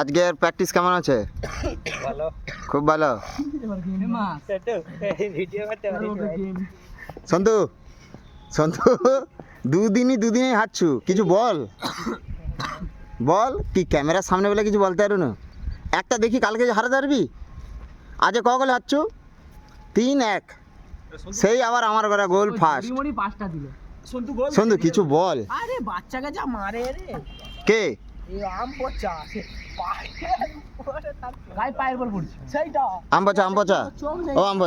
আজকের প্র্যাকটিস কেমন আছে? ভালো, খুব ভালো। সন্তু সন্তু দুদিনই হাঁটছু, কিছু বল বল। কি ক্যামেরার সামনে বলে কিছু বলতে পারো না? একটা দেখি কালকে যে হারাতে পারবি। আজকে ক গোলে হাঁটছু? 3-1। সেই আবার আমার ঘরে গোল ফার্স্ট। সন্তু কিছু বল। আরে বাচ্চাকে যা মারে রে। কে? এই আম পচা গায়ে পায়ের উপর পড়ছে সেইটা। আম পচা ও আম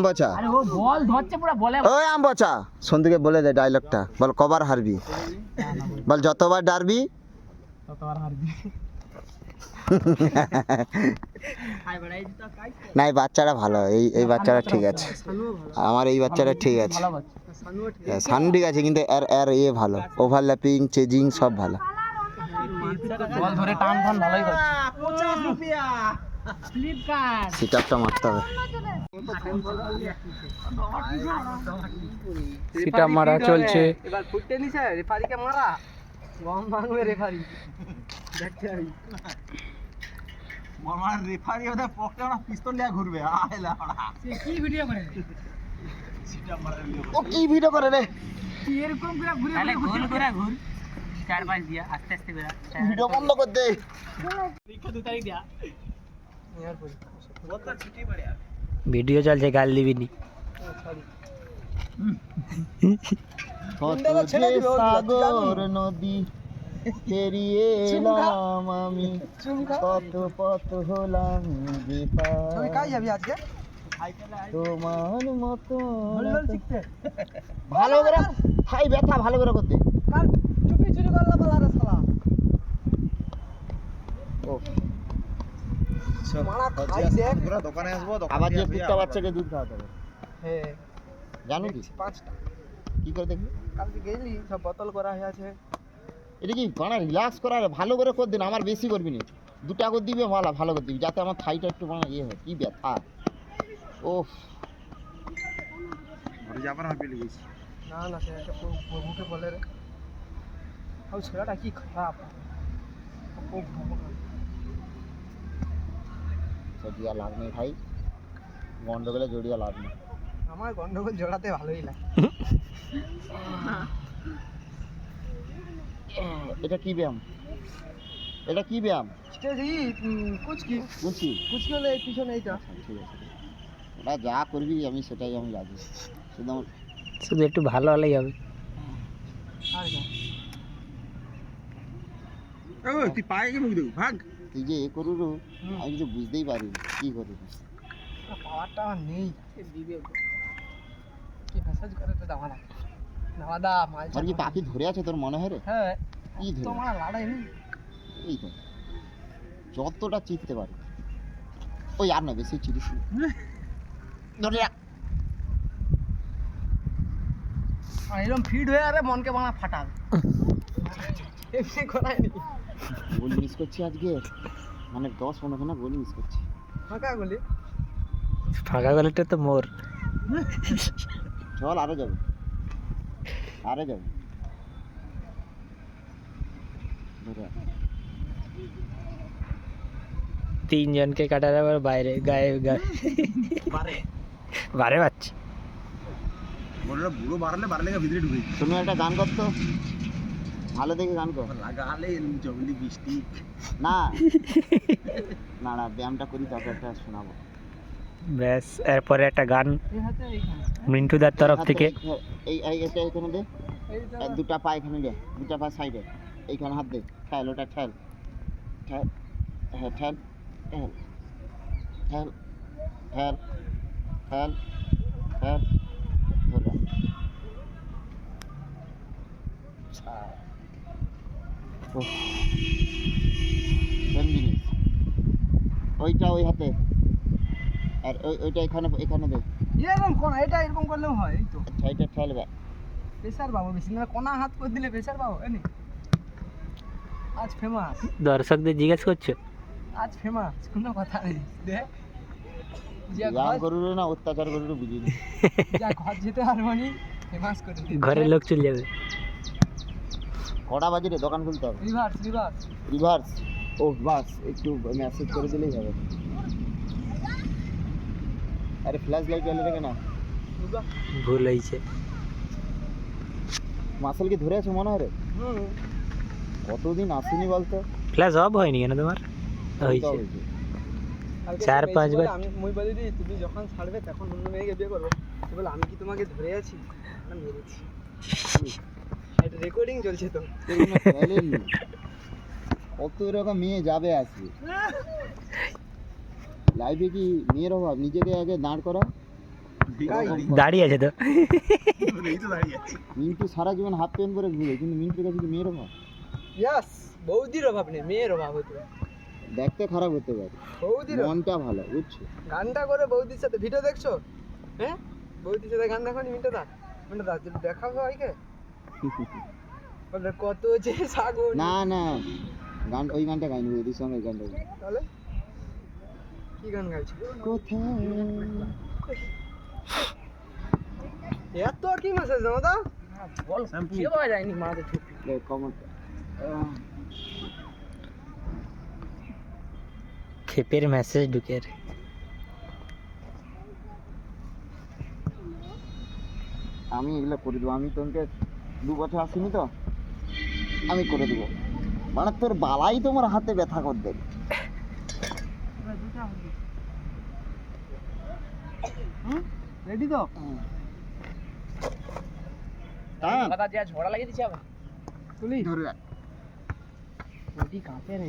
পচা। আরে ও বল ধরছে পুরো বলে। ওই আম পচা। সন্তুকে বলে দে ডায়লগটা, বল কবার হারবি, বল যতবার ডারবি ততবার হারবি। না, এই বাচ্চাটা ভালো, এই বাচ্চাটা ঠিক আছে। আমার এই বাচ্চাটা ঠিক আছে, সানু ঠিক আছে, কিন্তু এর ভালো, ওভারল্যাপিং চেজিং সব ভালো। বল ধরে টান ভালোই করছে। 50 টাকা ফ্লিপকার্ট। সিটআপটা মারতে হবে। সিটআপ মারা চলছে। এবার ফুটতে নিছে রেফারিকে মারা। গম ভাঙবে রেফারি। দেখতে আমি মামার রেফারি ওটা পকেটে না পিস্তল নিয়ে ঘুরবে। আইলা সে কি ভিডিও করে? সিটআপ মারা ও কি ভিডিও করে রে? কি এরকম করে ঘুরে ঘুর 4-5 দিয়া আস্তে আস্তে করে ভিডিও বন্ধ কর দে। পরীক্ষা 2 তারিখ দিয়া ইয়ার পরীক্ষা বহুত ছুটি পড়ে আর ভিডিও চলছে, গাল দিবিনি। সাগর নদী পেরিয়ে এলাম আমি, কত পথ হলাম তুই কাই যাবি আজকে? তোমার মতো শিখতে ভালো করে ভাই ব্যথা ভালো করে করতে। কাল চুপি চুরি করলা বলা রে শালা। ও মারা খাই দেখ পুরো দোকানে আসবো, আবার যে কুত্তা বাচ্চাকে দুধ খাওয়াতে হবে, হ্যাঁ জানো কি? 5টা কি করে দেখবি? কালকে গেলি সব বোতল করা হয়ে আছে। এটা কি মানে রিল্যাক্স করা, ভালো করে কর দিন, আমার বেশি করবি না, 2টা করে দিবি, ভালো করে দিবি, যাতে আমার থাইটা একটু মানে ইয়ে হয়। কি ব্যথা! ওফ, ঘরে যাবার আমি পেলে গেছি। না না সে একটা প্রভুকে বলে রে। আর ছেলেটা কি খারাপ। ও জড়িয়ে লাভ নেই ভাই, গন্ডগোলে জড়িয়ে লাভ নেই। আমার গন্ডগোল জড়াতে ভালোই লাগে। এটা কি ব্যায়াম? এটা কি ব্যায়াম? স্টেজি কুচকি বুঝছি, হলে এই পিছনে এইটা। ঠিক আছে, ওটা যা করবি আমি সেটাই আমি রাজি, শুধু একটু ভালো হলেই হবে। আর ও তুই পায়ে কি মুখ দেবো ভাগ। তুই যে এ করু আমি কিছু বুঝতেই পারি কি করবি। পাওয়ারটা আমার নেই। দিবে কি মেসেজ করে তো দাও না দাদা মাল আর কি পাখি ধরে আছে তোর মনে হয় রে? হ্যাঁ কি ধরে তোমার লড়াই নেই। এই তো যতটা চিপতে পারে। ওই আর না বেশি চিরিস ধরে আর এরকম ফিট হয়ে আরে মনকে বানা ফাটাল। এমনি করাই নি। গোল মিস করছি আজকে, মানে 10-15 না গোল মিস করছি। ফাঁকা গলিটা তো মোর। চল আরো যাবে ধরে 3 জনকে কাটার আবার বাইরে গায়ে বারে বাচ্চা বড়রা বুড়ো বাড়লে ভিতরে ঢুকে তুমি একটা গান করতো, ভালো দেখে গান কর। লাগালে জঙ্গলি বৃষ্টি। না না ব্যায়ামটা করি, তারপর একটা শোনাবো। ব্যাস এরপরে একটা গান মিন্টু দার তরফ থেকে। এটা এখানে দে, 2টা পা এখানে দে, 2টা পা সাইডে, এইখানে হাত দে, ঠেল ওটা ঠেল, হ্যাঁ ঠেল ঠেল ঠেল ঠেল ঠেল ঠেল ধরে। ওইটা ওই হাতে, আর ওইটা এখানে দে। এরকম কোন এটা এরকম করলেও হয়। এই তো আচ্ছা এটা ঠেলবে, প্রেসার পাবো বেশি না, কোনা হাত করে দিলে প্রেসার পাবো। এনে আজ ফেমাস, দর্শকদের জিজ্ঞেস করছো আজ ফেমাস, কোনো কথা নেই। দেখ ব্যায়াম করুন না অত্যাচার করুন বুঝিনি, যা ঘর যেতে হারমোনি ফেমাস করে ঘরের লোক চলে যাবে। কটা বাজে রে দোকান খুলতে হবে? Reverse reverse reverse. ও বাস, একটু মেসেজ করে দিলেই হবে। আরে ফ্ল্যাশ লাইট জ্বালিয়ে রেখে না। ভুল হয়েছে। মাসল কি ধরে আছে মনে হয় রে? হুম কতদিন আসেনি বলতো? ফ্ল্যাশ অফ হয়নি কেন তোমার? হয়েছে। চার পাঁচ বার আমি মই বলি দি তুমি যখন ছাড়বে তখন অন্য মেয়েকে বিয়ে করবে। তুই বল আমি কি তোমাকে ধরে আছি না মেরেছি? এটা রেকর্ডিং চলছে তো। কত এরকম মেয়ে যাবে আসবে লাইভে? কি মেয়ের অভাব? নিজেকে আগে দাঁড় করা। দাঁড়িয়ে আছে তো। এই তো দাঁড়িয়ে আছে। মিন্টু সারা জীবন হাফ প্যান্ট পরে ঘুরে, কিন্তু মিন্টুর কাছে কি মেয়ের অভাব? ইয়াস, বৌদির অভাব নেই, মেয়ের অভাব হতে পারে। দেখতে খারাপ হতে পারে, বৌদির মনটা ভালো, বুঝছো? গানটা করে বৌদির সাথে ভিডিও দেখছো? হ্যাঁ, বৌদির সাথে গান দেখো নি? মিন্টুদা যদি দেখাবো ভাইকে বলে কত যে সাগর। না না, গান ওই গানটা গাইনি, বৌদির সঙ্গে ওই গানটা গাইনি। তাহলে কি গান গাইছো? কোথায় এত কি মেসেজ দাদা? বল, কি পাওয়া যায়নি মাঝে ছুটি। কমেন্ট খেপের মেসেজ ঢুকে রে। আমি এগুলো করে দেবো। আমি তোমাকে 2 বছর আসিনি তো, আমি করে দেবো। মানে তোর বালাই তোমার হাতে ব্যথা করে দেবে। রেডি তো? টান দাদা যা ঝড়া লাগিয়ে দিছে আবার তুলি ধরে রাখ। বডি কাঁপে রে।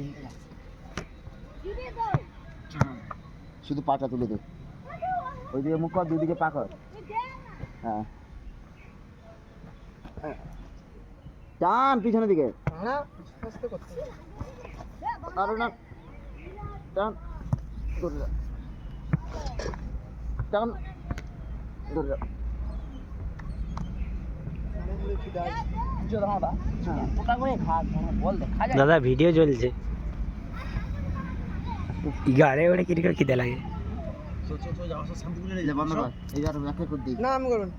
শুধু পাটা তুলে দে, ওইদিকে মুখ কর, দুদিকে পা কর। হ্যাঁ, টান পিছনের দিকে। না আস্তে করতে আরে না, টান ধরে রাখ, টান ধরে রাখ। দাদা ভিডিও চলছে, গাড়ে ওড়ে কিরকম খিদে লাগে। চো চো চো যাও, সব শান্তি করে বন্ধ কর, এই আর ব্যাখ্যা করে দিই। না আমি করবেন।